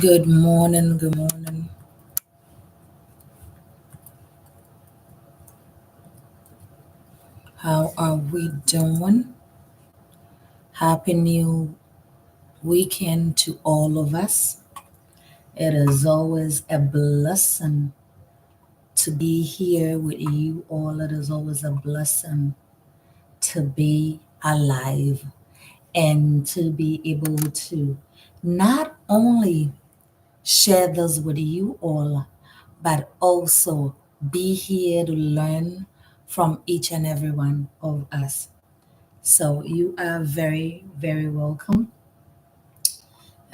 Good morning, good morning. How are we doing? Happy New Weekend to all of us. It is always a blessing to be here with you all. It is always a blessing to be alive and to be able to not only share this with you all, but also be here to learn from each and every one of us. So you are very, very welcome.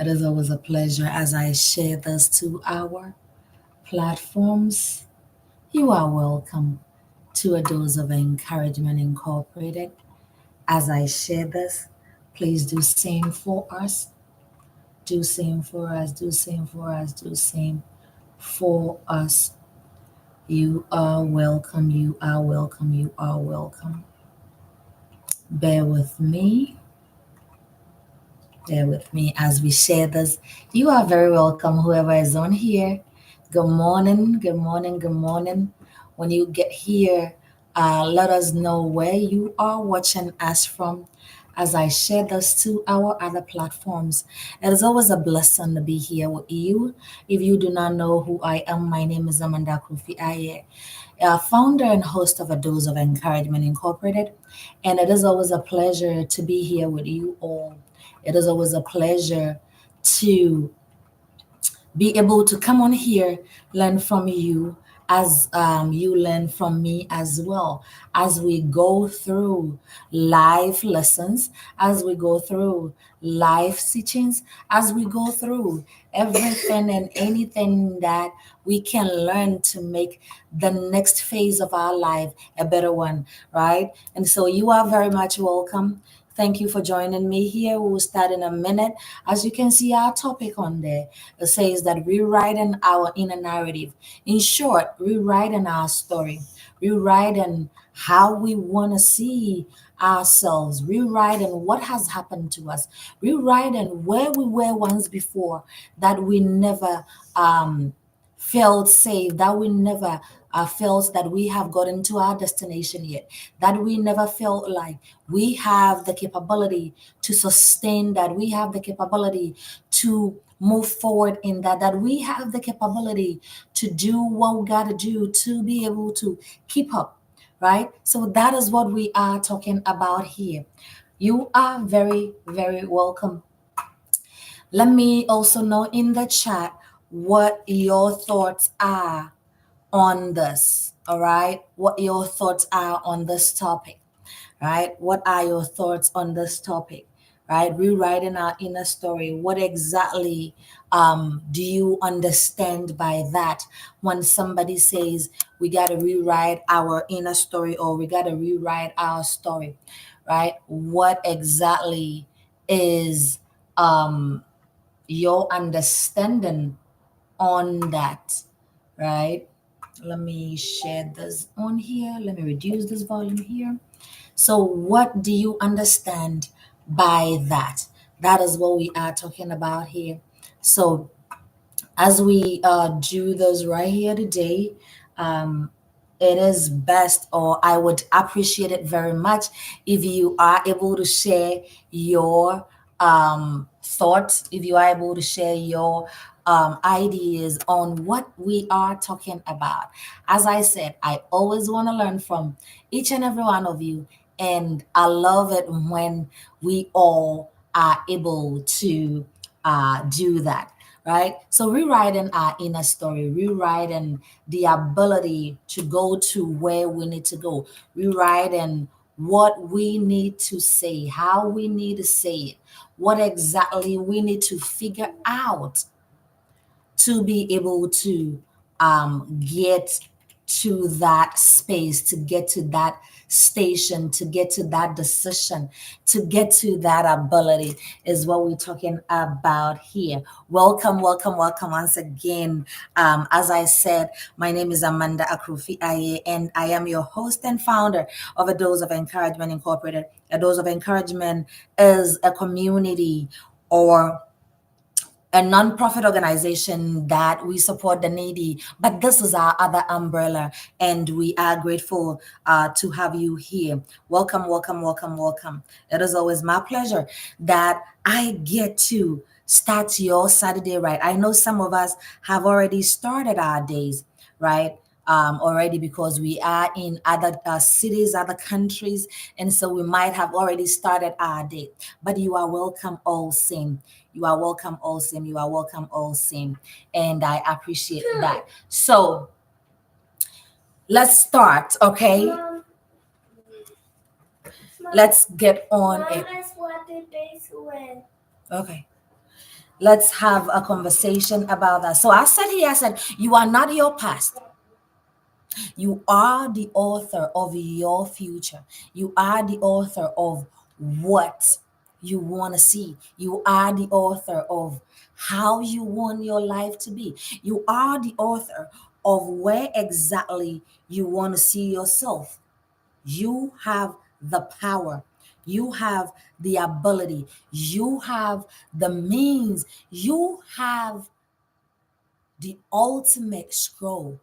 It is always a pleasure as I share this to our platforms. You are welcome to a dose of encouragement incorporated. As I share this, please do same for us. Do same for us. Do same for us. Do same for us. You are welcome. You are welcome. You are welcome. Bear with me. Bear with me as we share this. You are very welcome, whoever is on here. Good morning, good morning, good morning. When you get here, let us know where you are watching us from as I share this to our other platforms. It is always a blessing to be here with you. If you do not know who I am, my name is Amanda Kofi Aye, founder and host of A Dose of Encouragement Incorporated. And it is always a pleasure to be here with you all. It is always a pleasure to be able to come on here, learn from you as you learn from me as well, as we go through life lessons, as we go through life teachings, as we go through everything and anything that we can learn to make the next phase of our life a better one, right? And so you are very much welcome. Thank you for joining me here. We'll start in a minute. As you can see, our topic on there, it says that rewriting our inner narrative. In short, rewriting our story, rewriting how we want to see ourselves, rewriting what has happened to us, rewriting where we were once before that we never felt safe, that we never felt that we have gotten to our destination yet, that we never felt like we have the capability to sustain that, we have the capability to move forward in that, that we have the capability to do what we got to do to be able to keep up, right? So that is what we are talking about here. You are very, very welcome. Let me also know in the chat what your thoughts are on this. All right. What your thoughts are on this topic, right? What are your thoughts on this topic, right? Rewriting our inner story. What exactly do you understand by that when somebody says we got to rewrite our inner story or we got to rewrite our story, right? What exactly is your understanding on that, right? Let me share this on here. Let me reduce this volume here. So, what do you understand by that? That is what we are talking about here. So, as we do this right here today, um, it is best, or I would appreciate it very much if you are able to share your thoughts, if you are able to share your ideas on what we are talking about. As I said, I always want to learn from each and every one of you, and I love it when we all are able to do that, right? So rewriting our inner story, rewriting the ability to go to where we need to go, rewriting what we need to say, how we need to say it, what exactly we need to figure out to be able to get to that space, to get to that station, to get to that decision, to get to that ability is what we're talking about here. Welcome, welcome, welcome once again. As I said, my name is Amanda Akrufi Aye, and I am your host and founder of A Dose of Encouragement Incorporated. A Dose of Encouragement is a community or a non-profit organization that we support the needy, but this is our other umbrella, and we are grateful to have you here. Welcome, welcome, welcome, welcome. It is always my pleasure that I get to start your Saturday right. I know some of us have already started our days, right? Already, because we are in other cities, other countries, and so we might have already started our day. But you are welcome, all same. You are welcome, all same. You are welcome, all same, and I appreciate that. So let's start, okay? Let's get on it. Okay. Let's have a conversation about that. So I said here, I said, you are not your past. You are the author of your future. You are the author of what you want to see. You are the author of how you want your life to be. You are the author of where exactly you want to see yourself. You have the power. You have the ability. You have the means. You have the ultimate scroll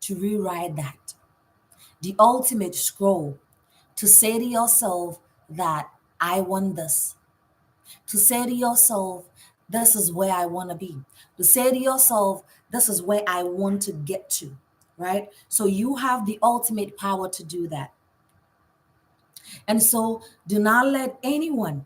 to rewrite that. The ultimate scroll to say to yourself that I want this. To say to yourself, this is where I want to be. To say to yourself, this is where I want to get to, right? So you have the ultimate power to do that. And so do not let anyone,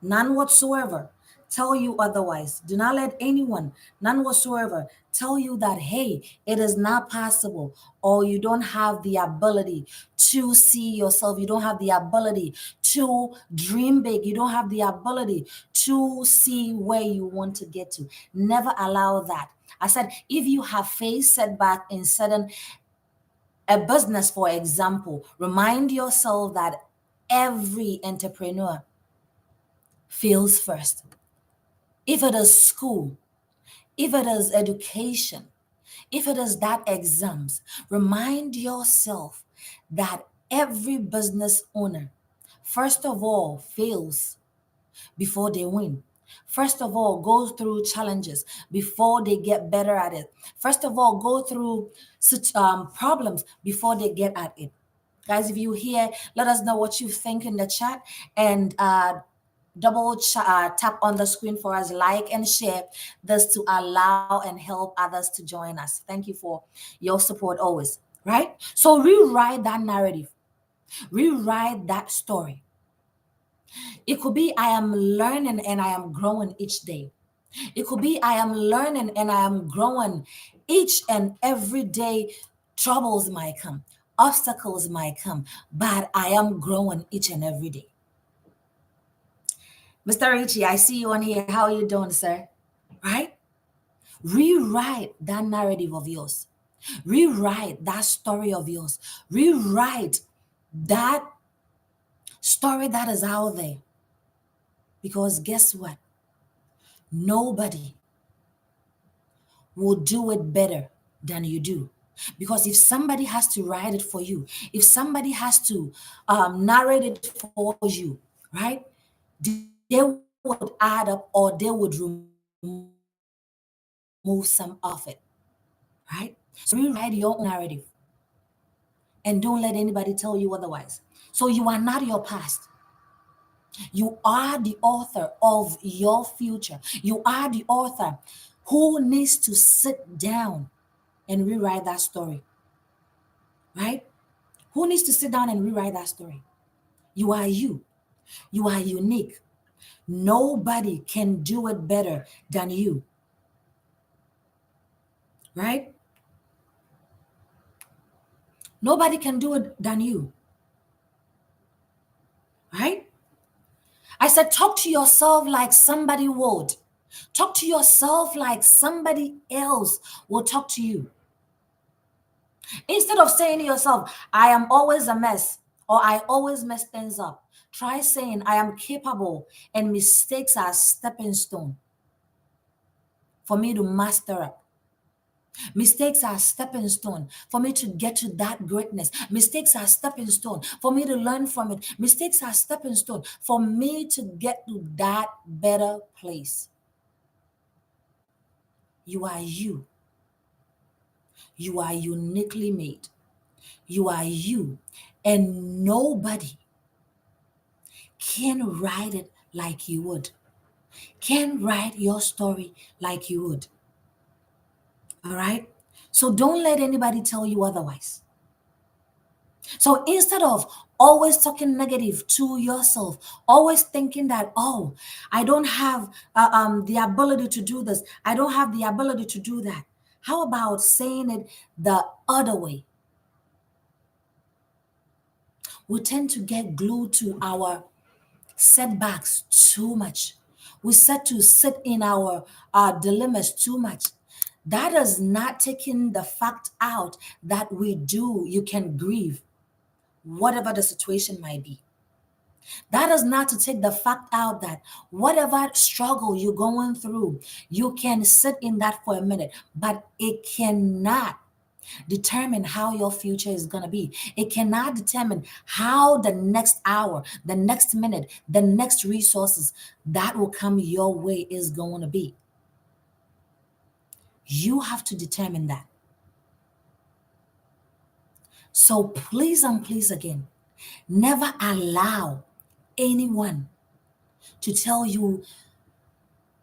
none whatsoever, tell you otherwise. Do not let anyone, none whatsoever, tell you that, hey, it is not possible, or you don't have the ability to see yourself. You don't have the ability to dream big. You don't have the ability to see where you want to get to. Never allow that. I said, if you have faced setback in certain a business, for example, remind yourself that every entrepreneur fails first. If it is school, if it is education, if it is that exams, remind yourself that every business owner, first of all, fails before they win. First of all, go through challenges before they get better at it. First of all, go through such problems before they get at it. Guys, if you hear, let us know what you think in the chat, and tap on the screen for us, like and share this to allow and help others to join us. Thank you for your support always, right? So rewrite that narrative, rewrite that story. It could be I am learning and I am growing each day. It could be I am learning and I am growing each and every day. Troubles might come, obstacles might come, but I am growing each and every day. Mr. Richie, I see you on here. How are you doing, sir? Right? Rewrite that narrative of yours. Rewrite that story of yours. Rewrite that story that is out there. Because guess what? Nobody will do it better than you do. Because if somebody has to write it for you, if somebody has to narrate it for you, right? They would add up, or they would remove some of it, right? So rewrite your own narrative, and don't let anybody tell you otherwise. So you are not your past. You are the author of your future. You are the author who needs to sit down and rewrite that story, right? Who needs to sit down and rewrite that story? You are you. You are unique. Nobody can do it better than you, right? Nobody can do it than you, right? I said, talk to yourself like somebody would. Talk to yourself like somebody else will talk to you. Instead of saying to yourself, I am always a mess, or I always mess things up, try saying, I am capable and mistakes are stepping stone for me to master up. Mistakes are stepping stone for me to get to that greatness. Mistakes are stepping stone for me to learn from it. Mistakes are stepping stone for me to get to that better place. You are you. You are uniquely made. You are you. And nobody can write it like you would, can write your story like you would. All right? So don't let anybody tell you otherwise. So instead of always talking negative to yourself, always thinking that, oh, I don't have the ability to do this, I don't have the ability to do that. How about saying it the other way? We tend to get glued to our setbacks too much. We set to sit in our dilemmas too much. That is not taking the fact out that you can grieve, whatever the situation might be. That is not to take the fact out that whatever struggle you're going through, you can sit in that for a minute, but it cannot determine how your future is going to be. It cannot determine how the next hour, the next minute, the next resources that will come your way is going to be. You have to determine that. So please and please again, never allow anyone to tell you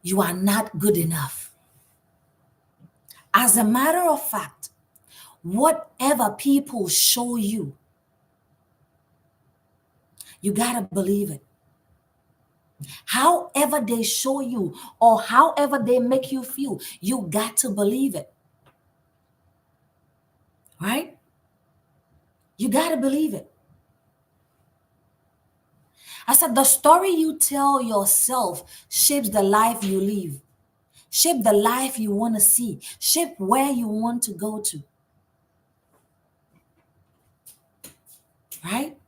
you are not good enough. As a matter of fact, whatever people show you, you got to believe it. However they show you or however they make you feel, you got to believe it. Right? You got to believe it. I said the story you tell yourself shapes the life you live, shape the life you want to see, shape where you want to go to. Right?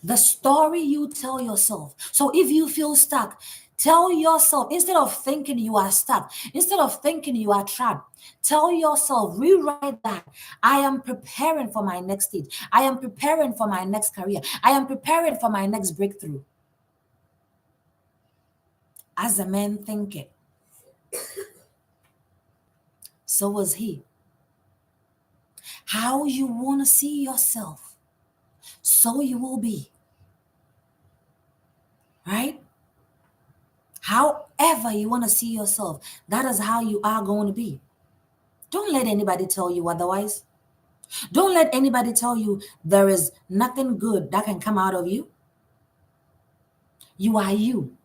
The story you tell yourself. So if you feel stuck, tell yourself, instead of thinking you are stuck, instead of thinking you are trapped, tell yourself, rewrite that. I am preparing for my next stage. I am preparing for my next career. I am preparing for my next breakthrough. As a man thinketh, so was he. How you want to see yourself, so you will be. Right? However you want to see yourself, that is how you are going to be. Don't let anybody tell you otherwise. Don't let anybody tell you there is nothing good that can come out of you. You are you,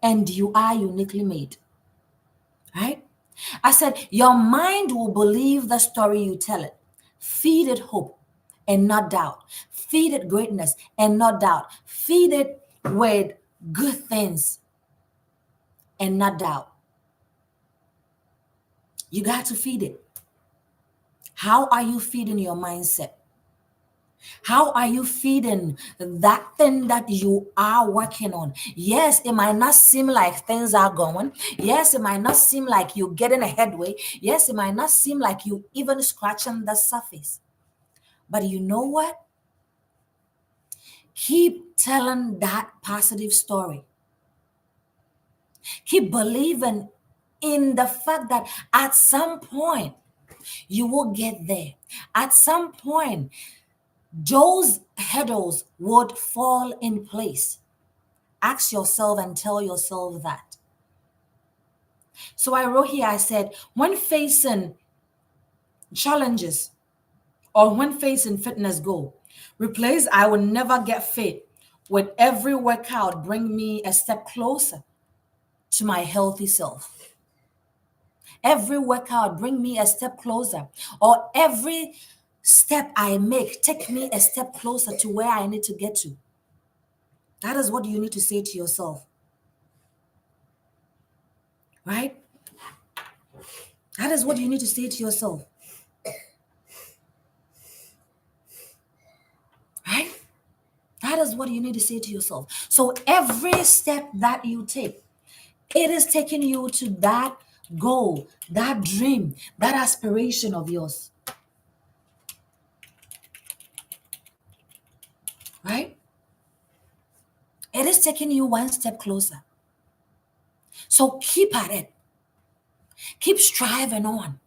and you are uniquely made. Right? I said, your mind will believe the story you tell it. Feed it hope and not doubt. Feed it greatness and not doubt. Feed it with good things and not doubt. You got to feed it. How are you feeding your mindset? How are you feeding that thing that you are working on? Yes, it might not seem like things are going. Yes, it might not seem like you're getting a headway. Yes, it might not seem like you even scratching the surface. But you know what? Keep telling that positive story. Keep believing in the fact that at some point you will get there. At some point, those hurdles would fall in place. Ask yourself and tell yourself that. So I wrote here, I said, when facing challenges or when facing fitness goal, replace I will never get fit with every workout bring me a step closer to my healthy self. Every workout bring me a step closer, or every step I make take me a step closer to where I need to get to. That is what you need to say to yourself. Right? That is what you need to say to yourself. Right? That is what you need to say to yourself. So every step that you take, it is taking you to that goal, that dream, that aspiration of yours. Right? It is taking you one step closer. So keep at it. Keep striving on.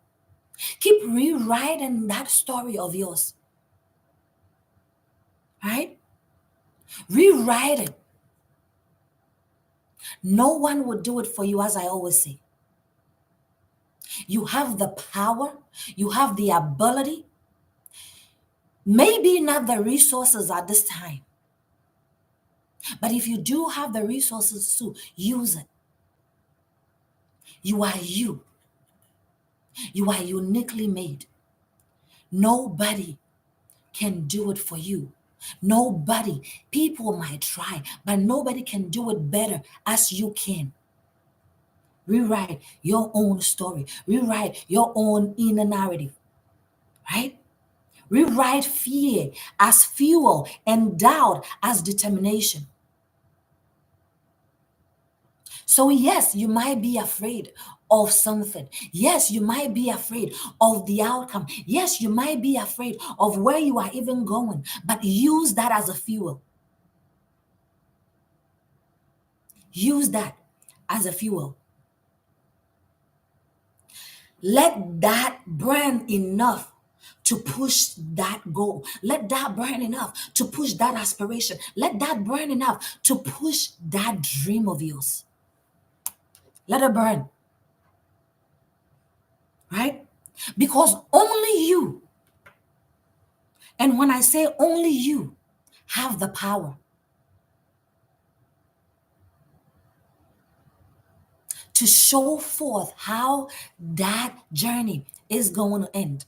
Keep rewriting that story of yours, right? Rewrite it. No one will do it for you, as I always say. You have the power, you have the ability, maybe not the resources at this time, but if you do have the resources to use it, you are you. You are uniquely made. Nobody can do it for you. Nobody, people might try, but nobody can do it better as you can. Rewrite your own story, rewrite your own inner narrative, right? Rewrite fear as fuel and doubt as determination. So, yes, you might be afraid of something. Yes, you might be afraid of the outcome. Yes, you might be afraid of where you are even going, but use that as a fuel. Use that as a fuel. Let that burn enough to push that goal. Let that burn enough to push that aspiration. Let that burn enough to push that dream of yours. Let it burn, right? Because only you, and when I say only you, have the power to show forth how that journey is going to end.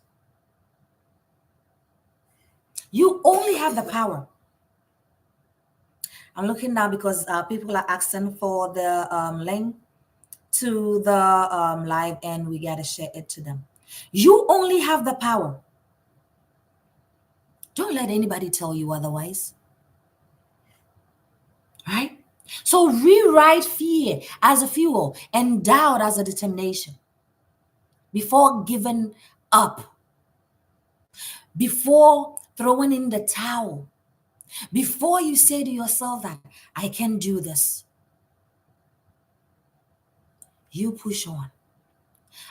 You only have the power. I'm looking now because people are asking for the link to the live, and we got to share it to them. You only have the power. Don't let anybody tell you otherwise. Right? So rewrite fear as a fuel and doubt as a determination before giving up, before throwing in the towel, before you say to yourself that I can do this. You push on.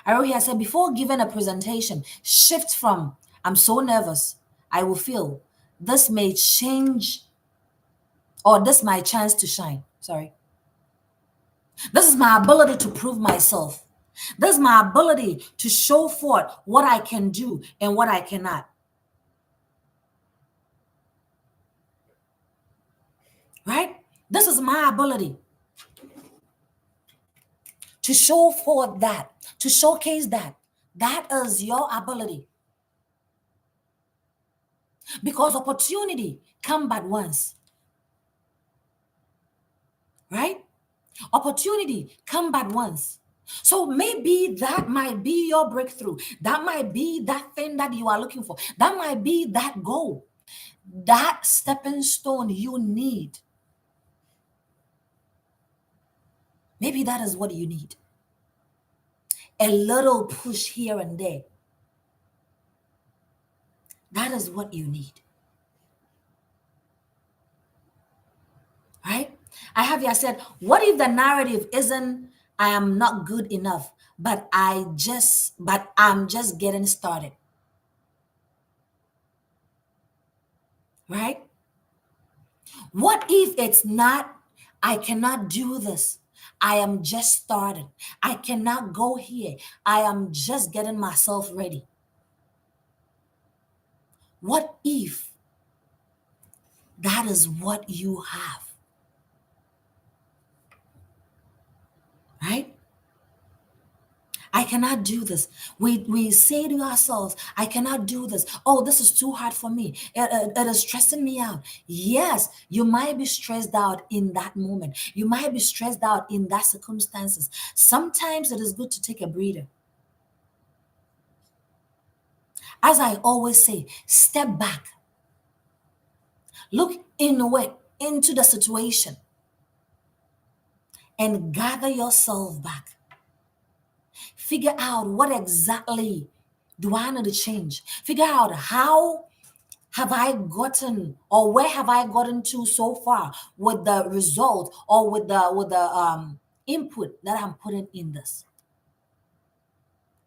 I wrote here, I said, before giving a presentation, shift from I'm so nervous, I will feel this may change, or this my chance to shine. Sorry. This is my ability to prove myself. This is my ability to show forth what I can do and what I cannot. Right? This is my ability to show forth that, to showcase that. That is your ability. Because opportunity come but once. Right? Opportunity come but once. So maybe that might be your breakthrough. That might be that thing that you are looking for. That might be that goal. That stepping stone you need. Maybe that is what you need. A little push here and there. That is what you need. Right? I have here said, what if the narrative isn't I am not good enough, but I'm just getting started. Right? What if it's not I cannot do this? I am just started. I cannot go here. I am just getting myself ready. What if that is what you have? Right? I cannot do this. We say to ourselves, I cannot do this. Oh, this is too hard for me. It is stressing me out. Yes, you might be stressed out in that moment. You might be stressed out in that circumstances. Sometimes it is good to take a breather. As I always say, step back. Look inward into the situation and gather yourself back. Figure out what exactly do I need to change. Figure out how have I gotten, or where have I gotten to so far with the result, or with the input that I'm putting in this.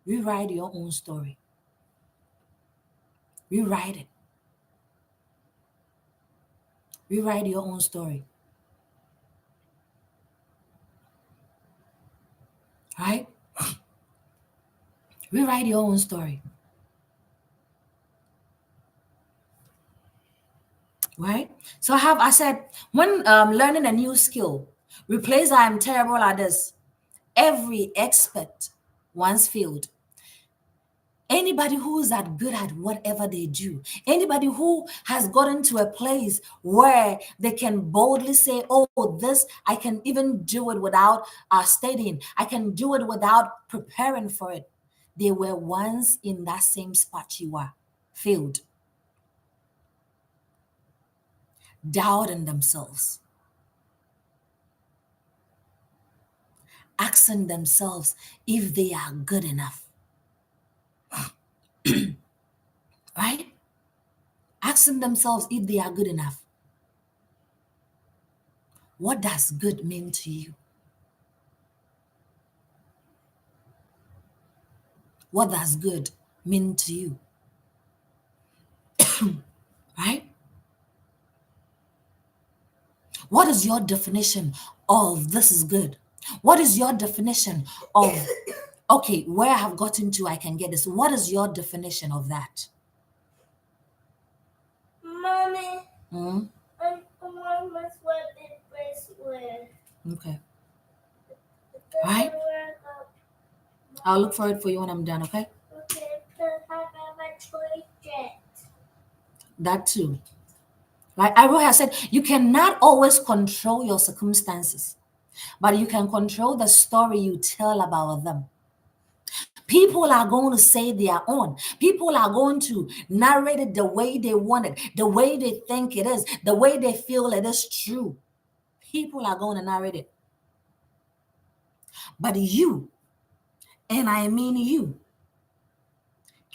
Rewrite your own story. Rewrite it. Rewrite your own story. Right? Rewrite your own story. Right? So I said, when learning a new skill, replace I am terrible at this. Every expert once failed. Anybody who is that good at whatever they do, anybody who has gotten to a place where they can boldly say, oh, this, I can even do it without studying, I can do it without preparing for it. They were once in that same spot you are, failed, doubting themselves, asking themselves if they are good enough, right? Asking themselves if they are good enough. What does good mean to you? What does good mean to you? Right? What is your definition of this is good? What is your definition of, okay, where I have gotten to, I can get this? What is your definition of that? Mommy, Hmm? I'm almost what it was with. Okay. The Right? work up. I'll look for it for you when I'm done, okay? Okay, because I have a toy jet. That too. Right? Iro has said you cannot always control your circumstances, but you can control the story you tell about them. People are going to say their own. People are going to narrate it the way they want it, the way they think it is, the way they feel it is true. People are going to narrate it. But you, and I mean you,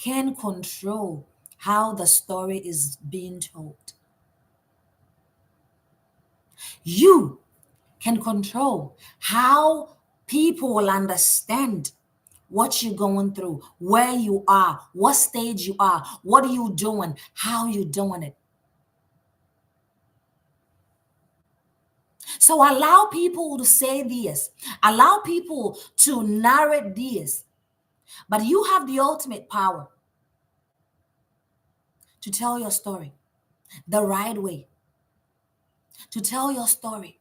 can control how the story is being told. You can control how people will understand what you're going through, where you are, what stage you are, what are you doing, how you doing it. So allow people to say this, allow people to narrate this, but you have the ultimate power to tell your story the right way, to tell your story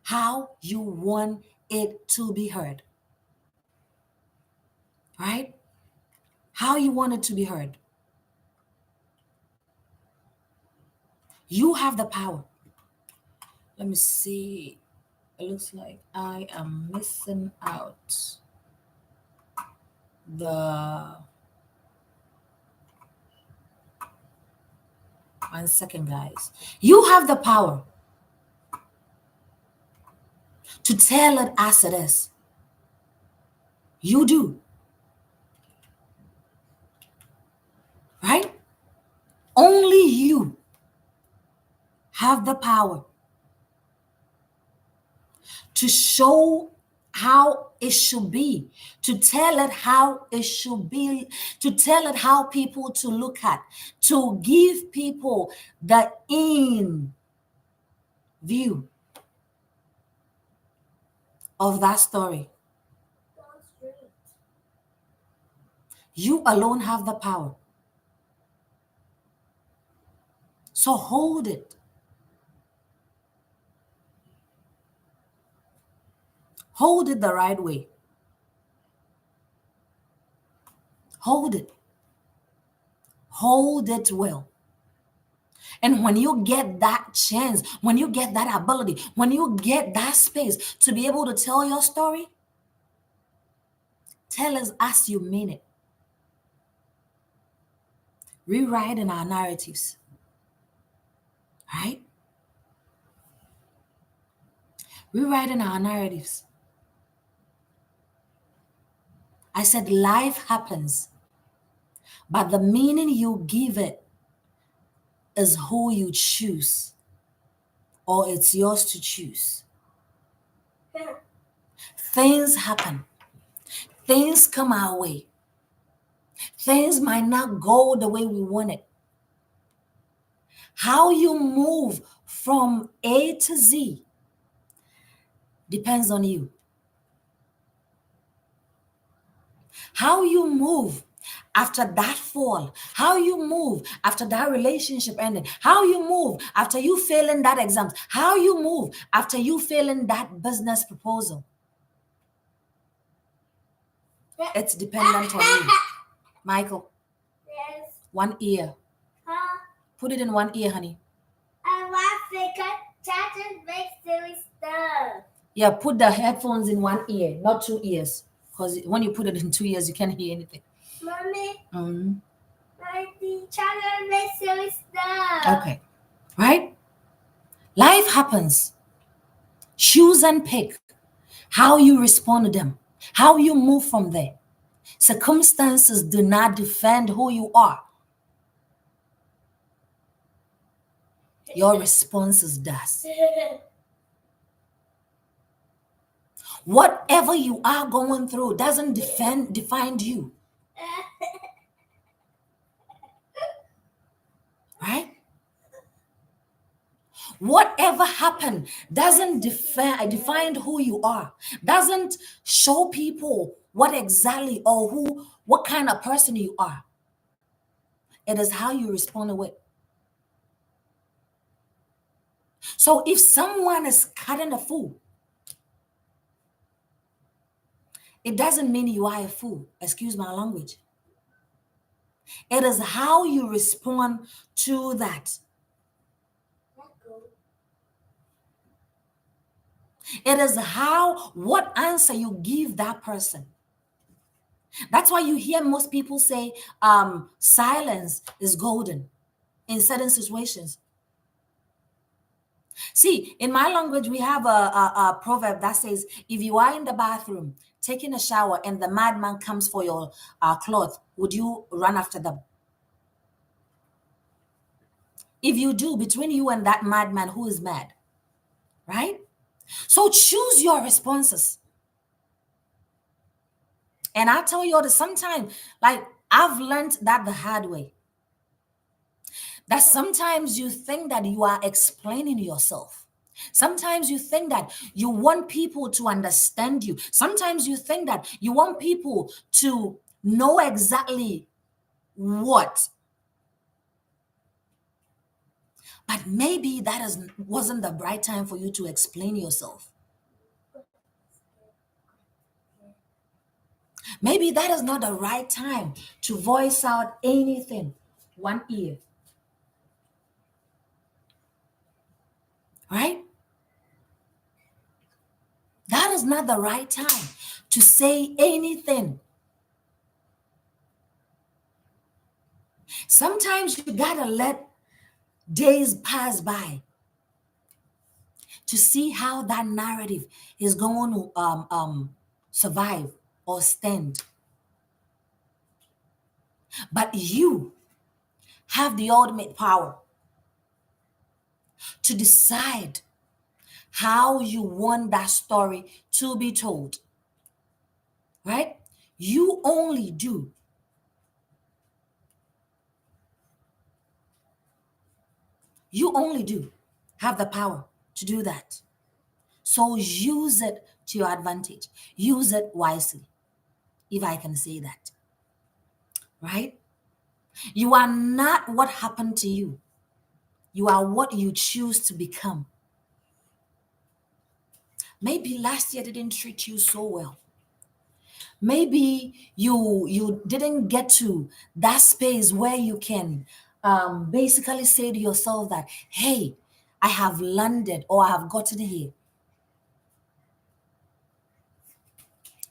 how you want it to be heard, right? How you want it to be heard. You have the power. Let me see. It looks like I am missing out the 1 second, guys. You have the power to tell it as it is. You do, right? Only you have the power to show how it should be, to tell it how it should be, to tell it how people to look at, to give people the in view of that story. That's great. You alone have the power. So hold it. Hold it the right way. Hold it. Hold it well. And when you get that chance, when you get that ability, when you get that space to be able to tell your story, tell us as you mean it. Rewriting our narratives, right? Rewriting our narratives. I said life happens, but the meaning you give it is who you choose, or it's yours to choose. Yeah. Things happen. things come our way. Things might not go the way we want it. How you move from A to Z depends on you. How you move after that fall, how you move after that relationship ended, how you move after you failing that exam, how you move after you failing that business proposal. It's dependent on you. Michael, Yes. one ear. Huh? Put it in one ear, honey. I want to chat and make silly stuff. Yeah, put the headphones in one ear, not two ears. Because when you put it in two ears, you can't hear anything. Mommy, Mhm. I think chat and make silly stuff. Okay. Right? Life happens. Choose and pick how you respond to them, how you move from there. Circumstances do not defend who you are. Your responses does. Whatever you are going through doesn't define you. Right? Whatever happened doesn't define who you are. Doesn't show people what exactly or what kind of person you are. It is how you respond to it. So if someone is cutting a fool, it doesn't mean you are a fool. Excuse my language. It is how you respond to that. It is what answer you give that person. That's why you hear most people say silence is golden in certain situations. See, in my language, we have a proverb that says, if you are in the bathroom taking a shower and the madman comes for your cloth, would you run after them? If you do, between you and that madman, who is mad? Right? So choose your responses. And I tell you all this sometimes, like I've learned that the hard way. That sometimes you think that you are explaining yourself. Sometimes you think that you want people to understand you. Sometimes you think that you want people to know exactly what. But maybe wasn't the right time for you to explain yourself. Maybe that is not the right time to voice out anything. One ear. Right? That is not the right time to say anything. Sometimes you gotta let days pass by to see how that narrative is going to survive or stand. But you have the ultimate power to decide how you want that story to be told. Right? You only do. You only do have the power to do that. So use it to your advantage. Use it wisely, if I can say that. Right? You are not what happened to you. You are what you choose to become. Maybe last year didn't treat you so well. Maybe you didn't get to that space where you can basically say to yourself that, hey, I have landed or I have gotten here.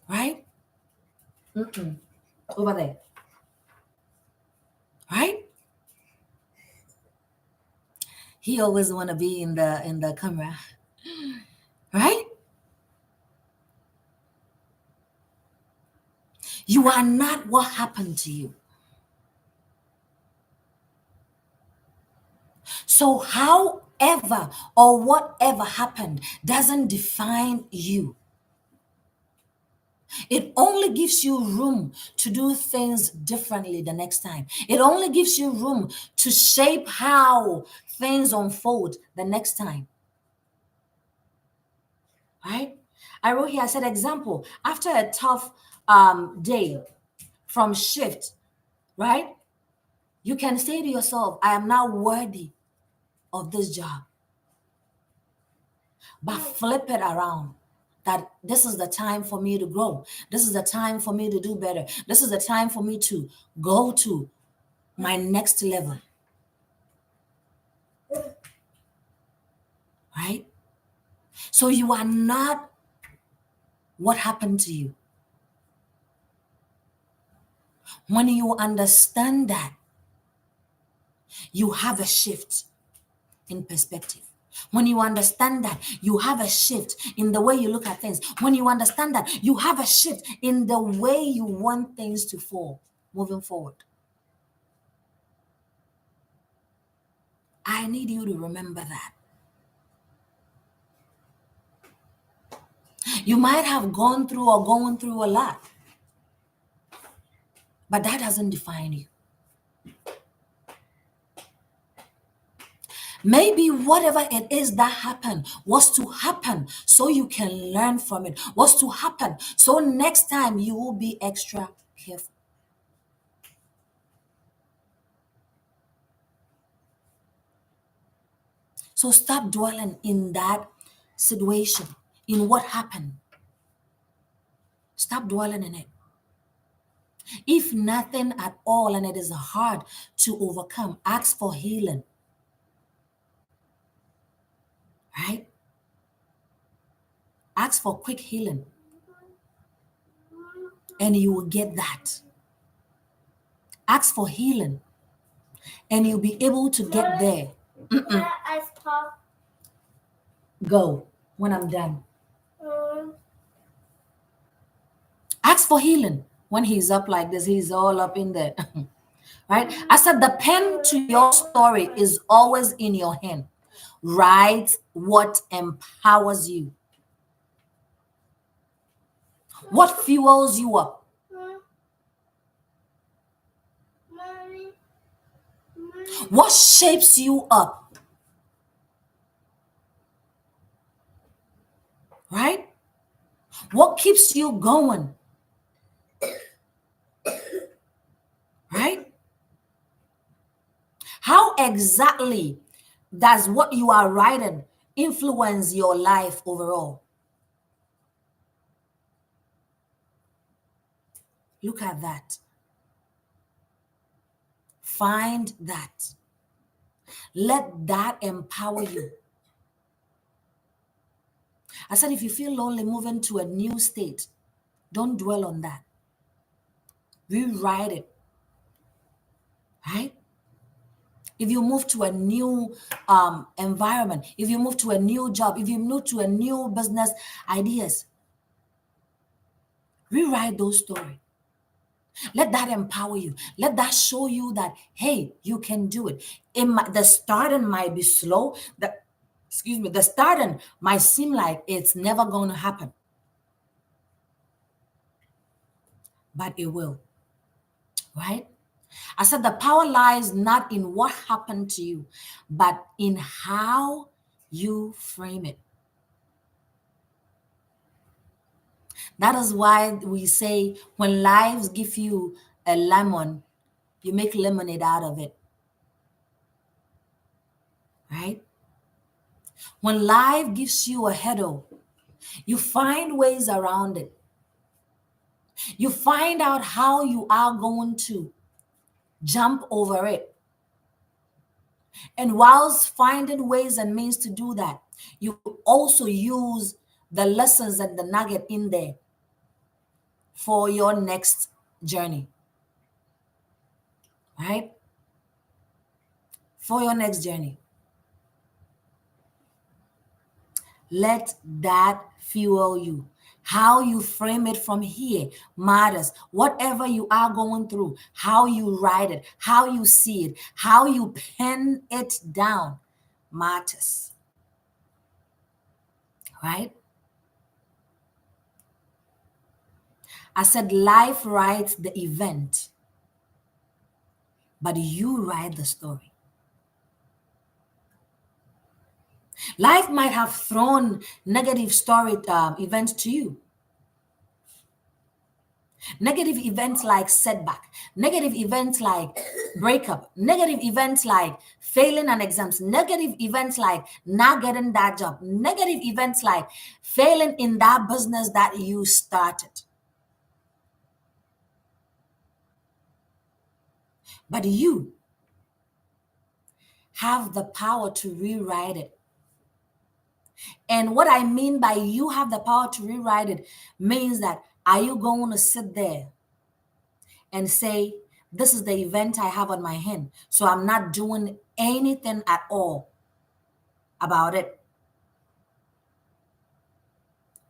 Right? Over there. Right? He always want to be in the camera. Right? You are not what happened to you. So however or whatever happened doesn't define you. It only gives you room to do things differently the next time. It only gives you room to shape how things unfold the next time. Right? I wrote here, I said, example, after a tough day from shift, right? You can say to yourself, I am now worthy of this job. But flip it around that this is the time for me to grow. This is the time for me to do better. This is the time for me to go to my next level. Right? So you are not what happened to you. When you understand that, you have a shift in perspective. When you understand that, you have a shift in the way you look at things. When you understand that, you have a shift in the way you want things to fall moving forward. I need you to remember that. You might have gone through or going through a lot, but that doesn't define you. Maybe whatever it is that happened was to happen so you can learn from it, was to happen so next time you will be extra careful. So stop dwelling in that situation, in what happened. Stop dwelling in it. If nothing at all and it is hard to overcome, ask for healing. Right? Ask for quick healing. And you will get that. Ask for healing. And you'll be able to get there. I stop. Go when I'm done. Ask for healing. When he's up like this, he's all up in there. Right? I said the pen to your story is always in your hand. Write what empowers you. What fuels you up? Mommy. What shapes you up? Right? What keeps you going? Right? How exactly does what you are writing influence your life overall? Look at that. Find that. Let that empower you. I said, if you feel lonely moving to a new state, don't dwell on that. Rewrite it. Right? If you move to a new environment, if you move to a new job, if you move to a new business ideas, rewrite those stories. Let that empower you. Let that show you that, hey, you can do it. The starting might be slow. The starting might seem like it's never going to happen. But it will. Right? I said the power lies not in what happened to you, but in how you frame it. That is why we say when lives give you a lemon, you make lemonade out of it. Right? When life gives you a hurdle, you find ways around it. You find out how you are going to jump over it. And whilst finding ways and means to do that, you also use the lessons and the nugget in there for your next journey. Right? For your next journey. Let that fuel you. How you frame it from here matters. Whatever you are going through, how you write it, how you see it, how you pen it down matters. Right? I said life writes the event, but you write the story. Life might have thrown negative story events to you. Negative events like setback, negative events like breakup, negative events like failing on exams, negative events like not getting that job, negative events like failing in that business that you started. But you have the power to rewrite it. And what I mean by you have the power to rewrite it means that are you going to sit there and say, this is the event I have on my hand, so I'm not doing anything at all about it,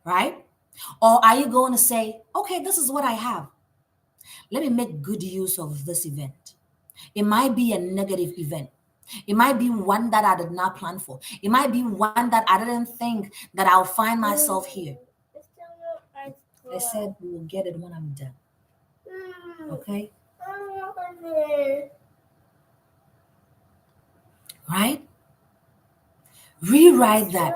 right? Or are you going to say, okay, this is what I have. Let me make good use of this event. It might be a negative event. It might be one that I did not plan for. It might be one that I didn't think that I'll find myself here. It's still no ice I said we will get it when I'm done. Okay? Right? Rewrite that.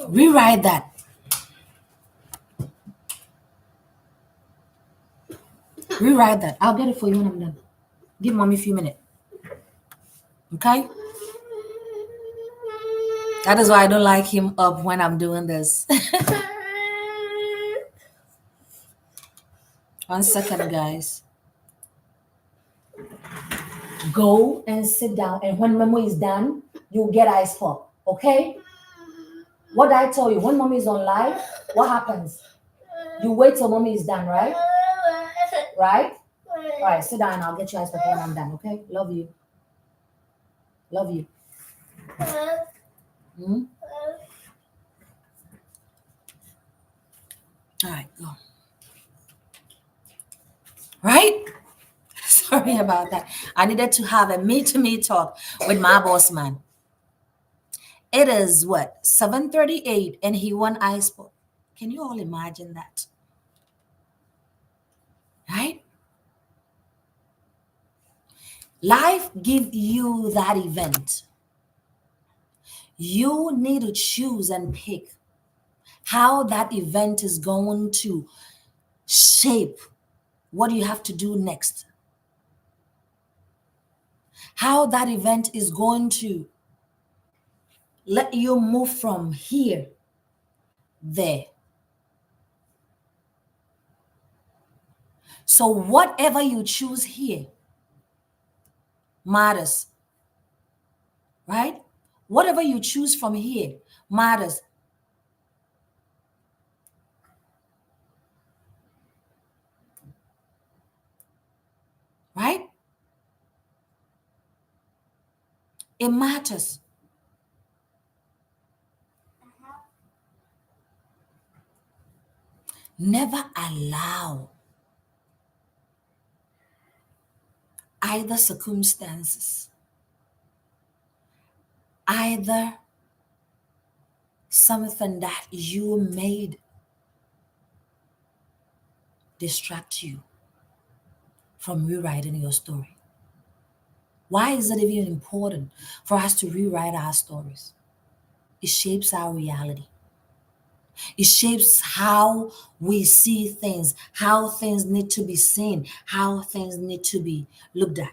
Rewrite that. Rewrite that. I'll get it for you when I'm done. Give mommy a few minutes. Okay? That is why I don't like him up when I'm doing this. 1 second, guys. Go and sit down, and when Memo is done, you'll get ice pop. Okay? What I tell you, when mommy is on live, what happens? You wait till mommy is done, right? Right? All right, sit down. I'll get you ice pop when I'm done. Okay? Love you. Love you. Hmm? All right, go. Right? Sorry about that. I needed to have a me-to-me talk with my boss man. It is what? 7:38 and he won ice pop. Can you all imagine that? Right? Life give you that event. You need to choose and pick how that event is going to shape what you have to do next. How that event is going to let you move from here, there. So whatever you choose here matters, right? Whatever you choose from here matters. Right? It matters. Never allow either circumstances, either something that you made distract you from rewriting your story. Why is it even important for us to rewrite our stories? It shapes our reality. It shapes how we see things, how things need to be seen, how things need to be looked at.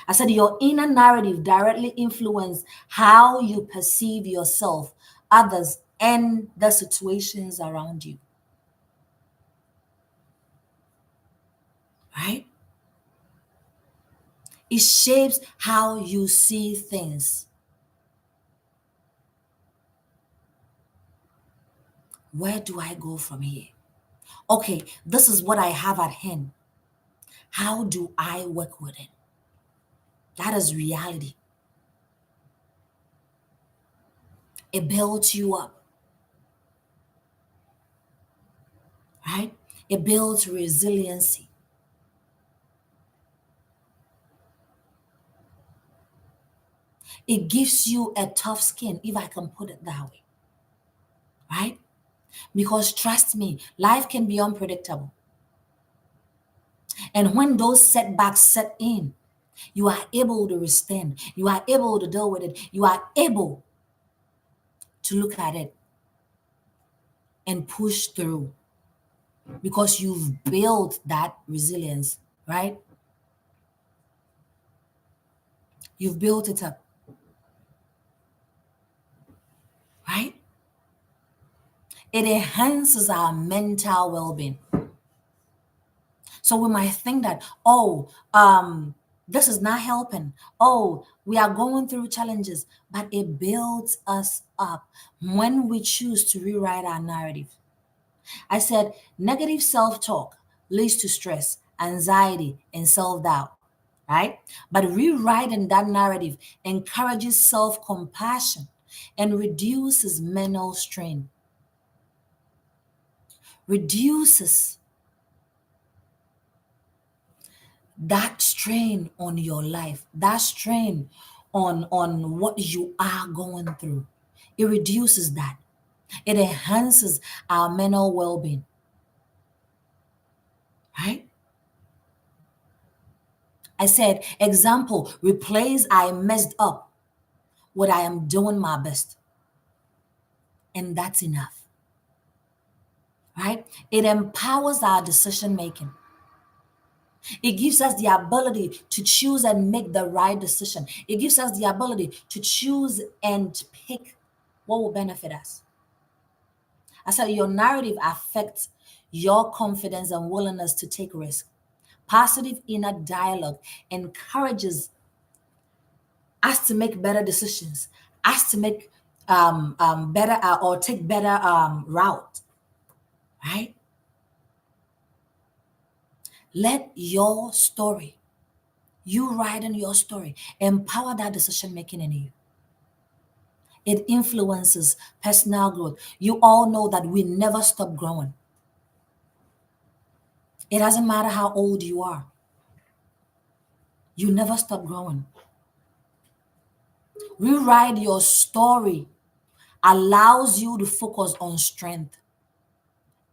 I said your inner narrative directly influences how you perceive yourself, others, and the situations around you. Right? It shapes how you see things. Where do I go from here? Okay, this is what I have at hand. How do I work with it? That is reality. It builds you up, right? It builds resiliency. It gives you a tough skin, if I can put it that way, right? Because trust me, life can be unpredictable. And when those setbacks set in, you are able to withstand, you are able to deal with it, you are able to look at it and push through because you've built that resilience, right? You've built it up, right? It enhances our mental well being. So we might think that, oh, this is not helping. Oh, we are going through challenges, but it builds us up when we choose to rewrite our narrative. I said negative self talk leads to stress, anxiety, and self doubt, right? But rewriting that narrative encourages self compassion and reduces mental strain, reduces that strain on your life, that strain on what you are going through. It reduces that. It enhances our mental well-being, right? I said, example, replace I messed up with I am doing my best. And that's enough, right? It empowers our decision making. It gives us the ability to choose and make the right decision. It gives us the ability to choose and pick what will benefit us. I said your narrative affects your confidence and willingness to take risks. Positive inner dialogue encourages us to make better decisions, us to make better or take better route, right? Let your story, you writing your story, empower that decision making in you. It influences personal growth. You all know that we never stop growing. It doesn't matter how old you are, you never stop growing. Rewrite your story allows you to focus on strength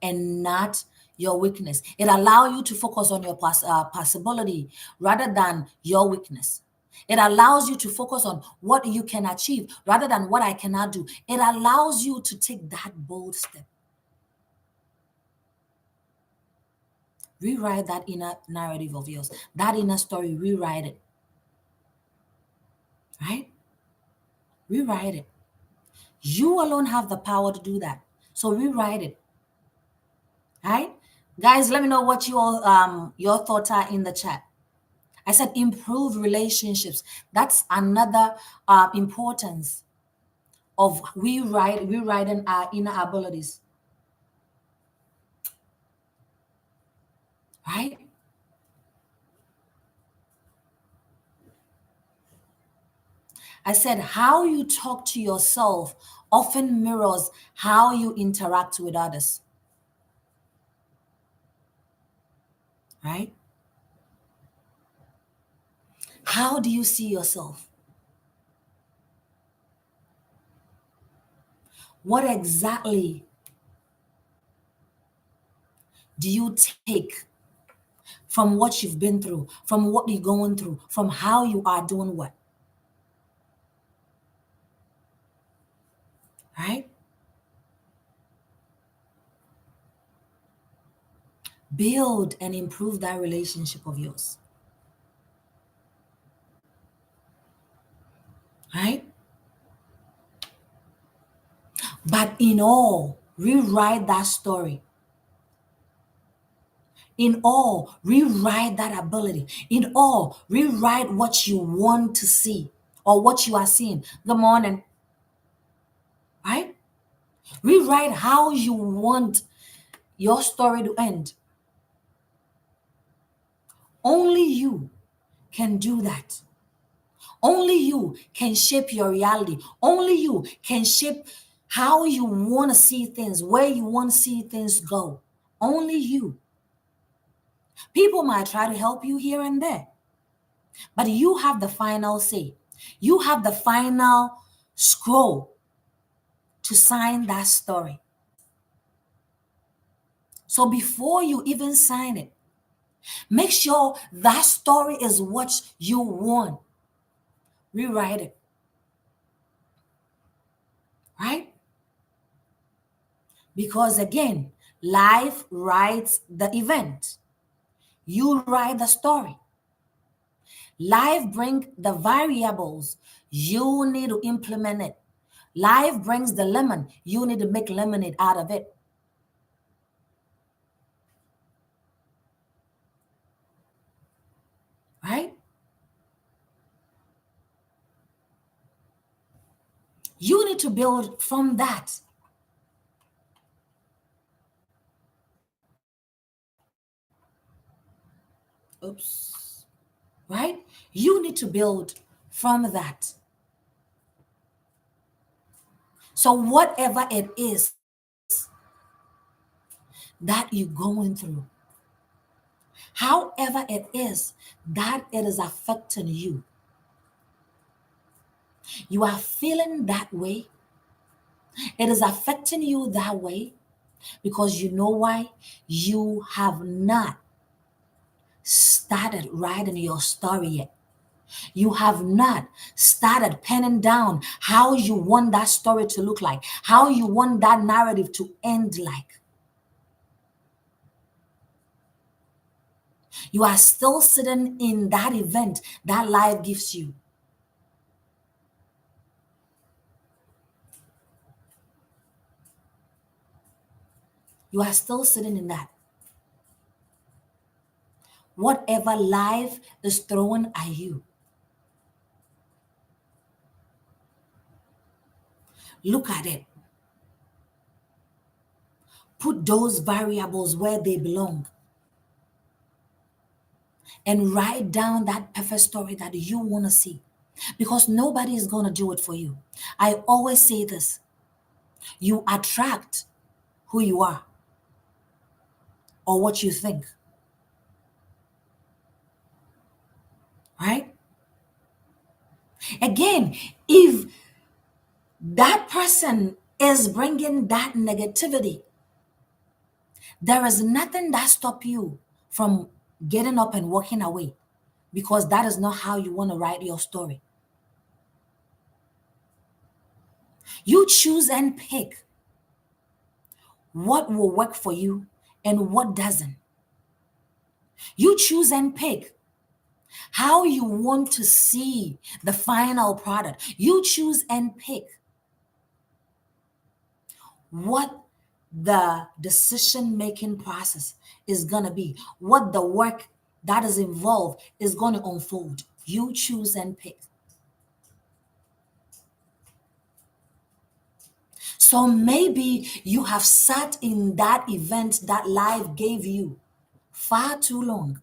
and not your weakness. It allows you to focus on your possibility rather than your weakness. It allows you to focus on what you can achieve rather than what I cannot do. It allows you to take that bold step. Rewrite that inner narrative of yours, that inner story, rewrite it, right? Rewrite it. You alone have the power to do that. So rewrite it, right? Guys, let me know what your thoughts are in the chat. I said improve relationships. That's another importance of rewriting our inner abilities, right? I said how you talk to yourself often mirrors how you interact with others, right? How do you see yourself? What exactly do you take from what you've been through, from what you're going through, from how you are doing what, right? Build and improve that relationship of yours, right? But in all, rewrite that story. In all, rewrite that ability. In all, rewrite what you want to see or what you are seeing. Good morning, right? Rewrite how you want your story to end. Only you can do that. Only you can shape your reality. Only you can shape how you want to see things, where you want to see things go. Only you. People might try to help you here and there, but you have the final say. You have the final scroll to sign that story. So before you even sign it, make sure that story is what you want. Rewrite it, right? Because again, life writes the event. You write the story. Life brings the variables. You need to implement it. Life brings the lemon. You need to make lemonade out of it. Right? You need to build from that. Oops. Right? You need to build from that. So, whatever it is that you're going through, however it is that it is affecting you, you are feeling that way, it is affecting you that way because you know why? You have not started writing your story yet. You have not started penning down how you want that story to look like, how you want that narrative to end like. You are still sitting in that event that life gives you. You are still sitting in that. Whatever life is throwing at you, look at it. Put those variables where they belong and write down that perfect story that you want to see because nobody is going to do it for you. I always say this, you attract who you are or what you think, right? Again, if that person is bringing that negativity, there is nothing that stop you from getting up and walking away because that is not how you want to write your story. You choose and pick what will work for you and what doesn't. You choose and pick how you want to see the final product. You choose and pick what the decision making process is going to be, what the work that is involved is going to unfold. You choose and pick. So maybe you have sat in that event that life gave you far too long.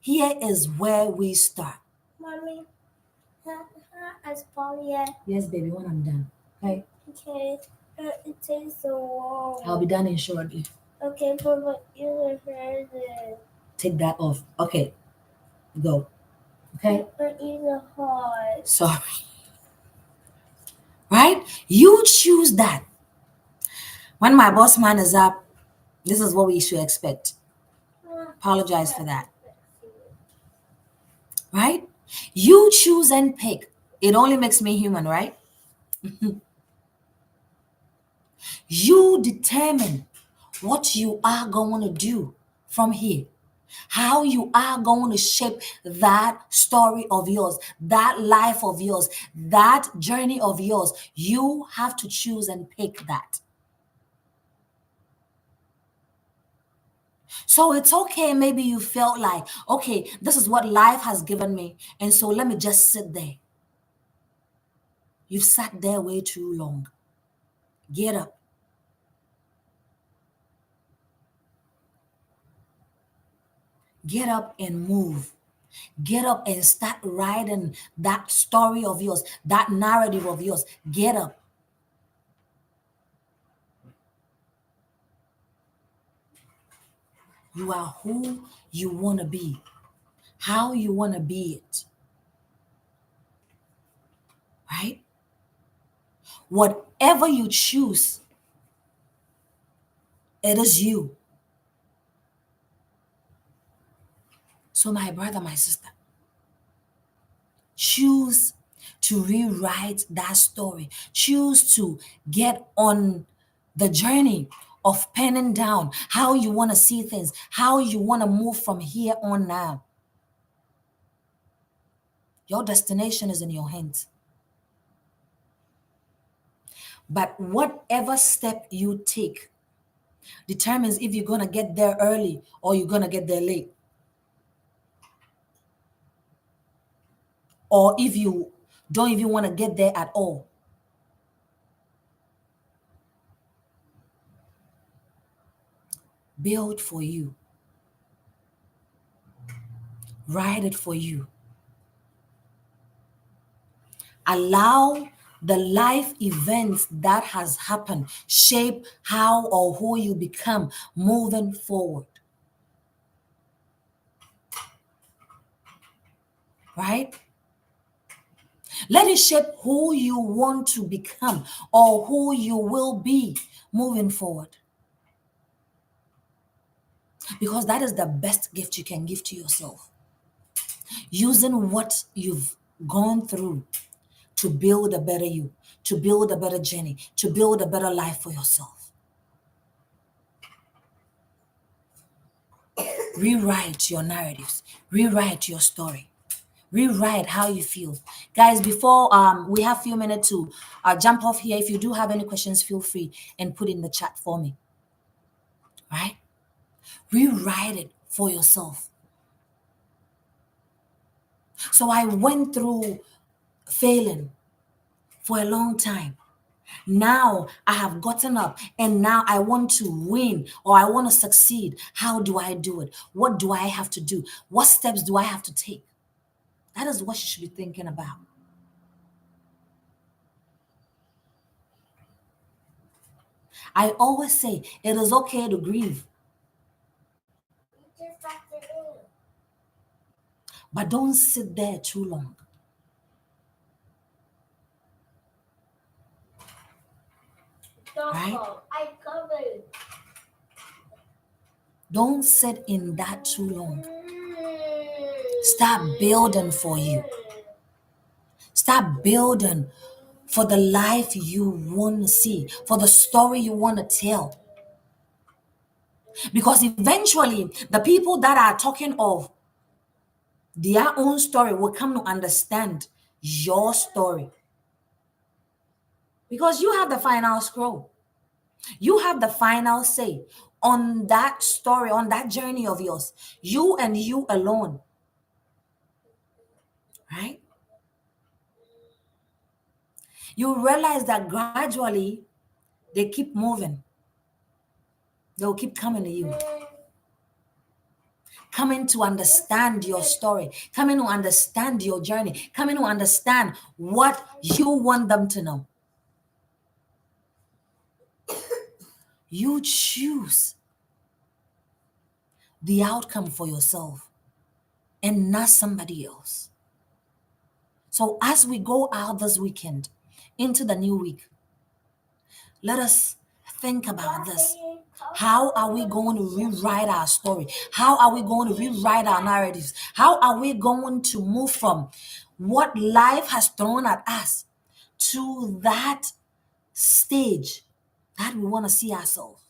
Here is where we start. Mommy, as Polly yet? Yes, baby, when I'm done. Okay. Okay. It takes so long. I'll be done in shortly. Okay, but you heard it. Take that off. Okay. Go. Okay. But either hard. Sorry. Right? You choose that. When my boss man is up, this is what we should expect. Apologize for that. Right? You choose and pick. It only makes me human, right? You determine what you are going to do from here, how you are going to shape that story of yours, that life of yours, that journey of yours. You have to choose and pick that. So it's okay. Maybe you felt like, okay, this is what life has given me. And so let me just sit there. You've sat there way too long. Get up. Get up and move. Get up and start writing that story of yours, that narrative of yours. Get up. You are who you want to be. how you want to be it, right? Whatever you choose, it is you. So, my brother, my sister, choose to rewrite that story. Choose to get on the journey of penning down how you want to see things, how you want to move from here on now. Your destination is in your hands. But whatever step you take determines if you're going to get there early or you're going to get there late. Or if you don't even want to get there at all. Build for you. Write it for you. Allow the life events that has happened shape how or who you become moving forward. Right? Let it shape who you want to become or who you will be moving forward. Because that is the best gift you can give to yourself. Using what you've gone through to build a better you, to build a better journey, to build a better life for yourself. Rewrite your narratives, rewrite your story, rewrite how you feel. Guys, before we have a few minutes to jump off here, if you do have any questions, feel free and put in the chat for me. Right? Rewrite it for yourself. So I went through failing for a long time. Now I have gotten up and now I want to win or I want to succeed. How do I do it? What do I have to do? What steps do I have to take? That is what you should be thinking about. I always say it is okay to grieve, You just have to do. but don't sit there too long. Right? I covered. Don't sit in that too long. Start building for you. Start building for the life you want to see, for the story you want to tell. Because eventually, the people that are talking of their own story will come to understand your story. Because you have the final scroll. You have the final say on that story, on that journey of yours. You and you alone. Right? You realize that gradually they keep moving. They'll keep coming to you. Coming to understand your story, coming to understand your journey, coming to understand what you want them to know. You choose the outcome for yourself and not somebody else. So as we go out this weekend into the new week, let us think about this. How are we going to rewrite our story? How are we going to rewrite our narratives? How are we going to move from what life has thrown at us to that stage that we want to see ourselves?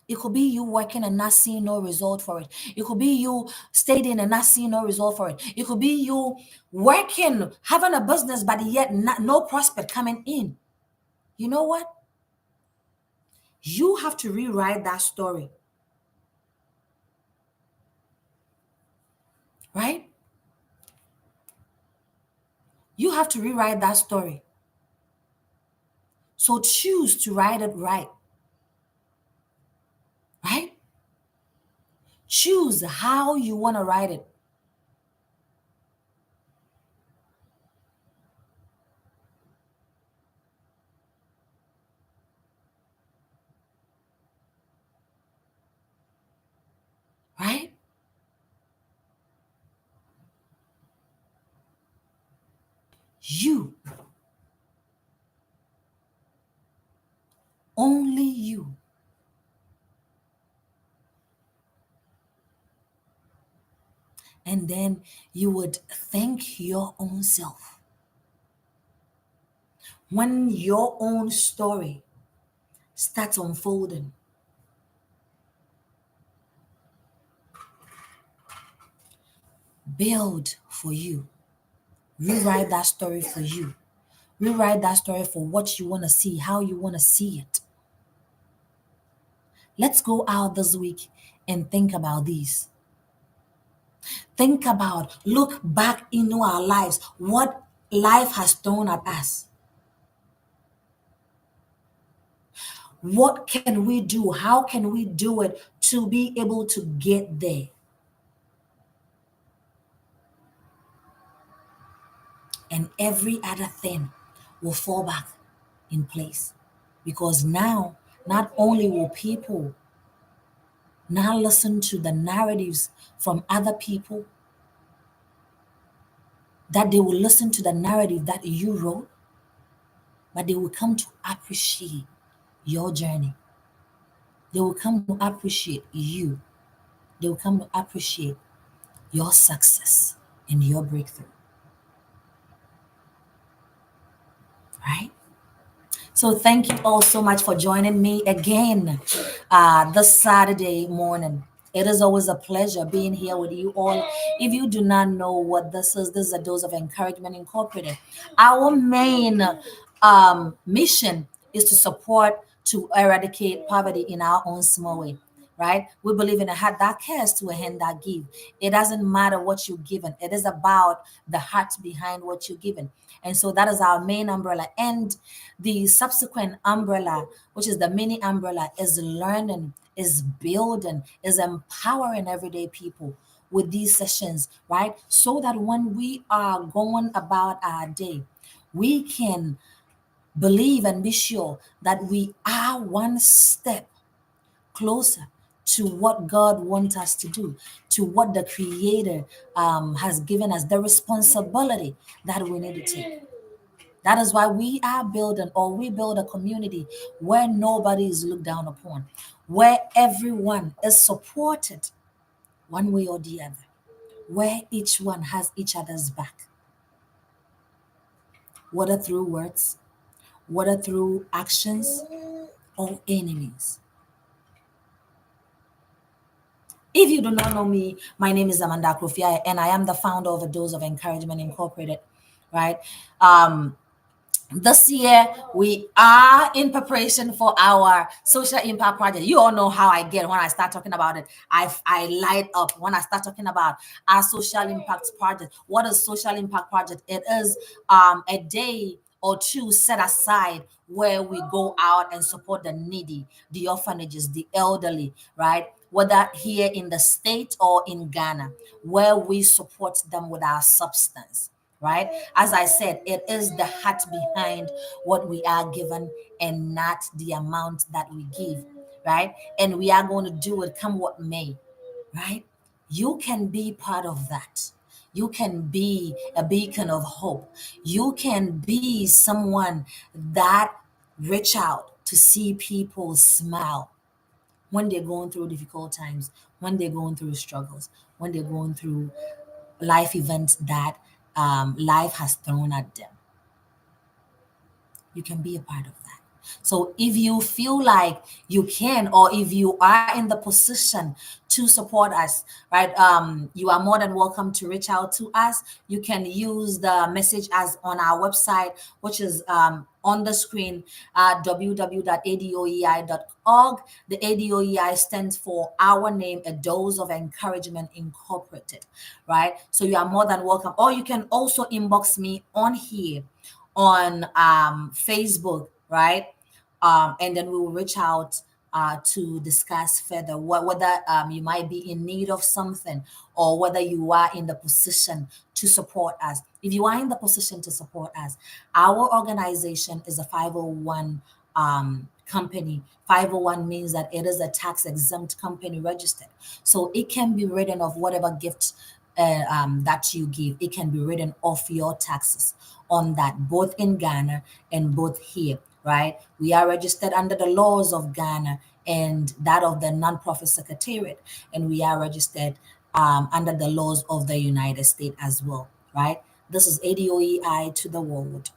It could be you working and not seeing no result for it. It could be you studying and not seeing no result for it. It could be you working, having a business, but yet no prospect coming in. You know what? You have to rewrite that story. Right? You have to rewrite that story. So choose to write it right. Right? Choose how you want to write it. Right? You, only you. And then you would thank your own self. When your own story starts unfolding, build for you. Rewrite that story for you. Rewrite that story for what you want to see, how you want to see it. Let's go out this week and think about these. Think about, look back into our lives, what life has thrown at us. What can we do? How can we do it to be able to get there? And every other thing will fall back in place. Because now, not only will people now listen to the narratives from other people, that they will listen to the narrative that you wrote, but they will come to appreciate your journey. They will come to appreciate you. They will come to appreciate your success and your breakthrough, right? So thank you all so much for joining me again this Saturday morning. It is always a pleasure being here with you all. If you do not know what this is a Dose of Encouragement Incorporated. Our main mission is to support, to eradicate poverty in our own small way, right? We believe in a heart that cares to a hand that give. It doesn't matter what you're given. It is about the heart behind what you're given. And so that is our main umbrella. And the subsequent umbrella, which is the mini umbrella, is learning, is building, is empowering everyday people with these sessions, right? So that when we are going about our day, we can believe and be sure that we are one step closer to what God wants us to do, to what the Creator has given us, the responsibility that we need to take. That is why we are building, or we build a community where nobody is looked down upon, where everyone is supported one way or the other, where each one has each other's back, whether through words, whether through actions, or enemies. If you do not know me, my name is Amanda Krofia, and I am the founder of A Dose of Encouragement Incorporated, right? Um, this year we are in preparation for our social impact project. You all know how I get when I start talking about it. I light up when I start talking about our social impact project. What is social impact project? It is a day or two set aside where we go out and support the needy, the orphanages, the elderly, right? Whether here in the state or in Ghana, where we support them with our substance, right? As I said, it is the heart behind what we are given and not the amount that we give, right? And we are going to do it come what may, right? You can be part of that. You can be a beacon of hope. You can be someone that reach out to see people smile when they're going through difficult times, when they're going through struggles, when they're going through life events that life has thrown at them. You can be a part of that. So if you feel like you can, or if you are in the position to support us, right, you are more than welcome to reach out to us. You can use the message as on our website, which is on the screen, www.adoei.org. The ADOEI stands for Our Name, A Dose of Encouragement Incorporated, right? So you are more than welcome. Or you can also inbox me on here on Facebook, right? And then we will reach out to discuss further whether you might be in need of something, or whether you are in the position to support us. If you are in the position to support us, our organization is a 501 company. 501 means that it is a tax exempt company registered. So it can be written of whatever gift that you give, it can be written off your taxes on that, both in Ghana and both here, right? We are registered under the laws of Ghana and that of the nonprofit secretariat, and we are registered under the laws of the United States as well, right? This is ADOEI to the world,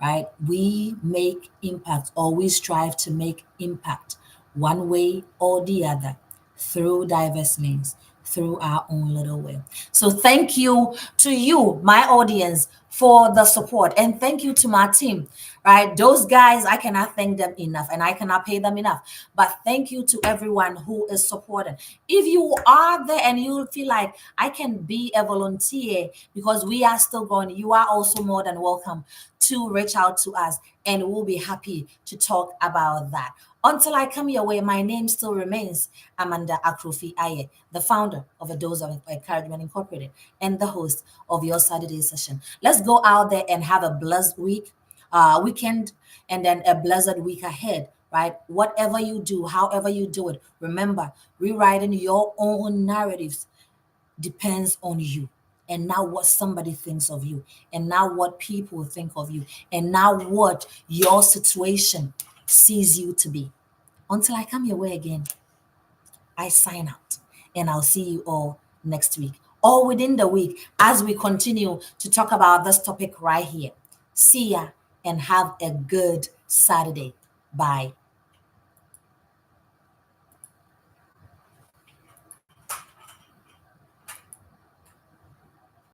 right? We make impact, or we strive to make impact one way or the other through diverse means, through our own little way. So thank you to you, my audience, for the support. And thank you to my team, right? Those guys, I cannot thank them enough and I cannot pay them enough. But thank you to everyone who is supporting. If you are there and you feel like I can be a volunteer because we are still going, you are also more than welcome to reach out to us and we'll be happy to talk about that. Until I come your way, my name still remains Amanda Akrofi Aye, the founder of A Dose of Encouragement Incorporated and the host of your Saturday session. Let's go out there and have a blessed weekend, and then a blessed week ahead, right? Whatever you do, however you do it, remember, rewriting your own narratives depends on you. And now what somebody thinks of you, and now what people think of you, and now what your situation sees you to be. Until I come your way again, I sign out and I'll see you all next week or within the week as we continue to talk about this topic right here. See ya and have a good Saturday. Bye.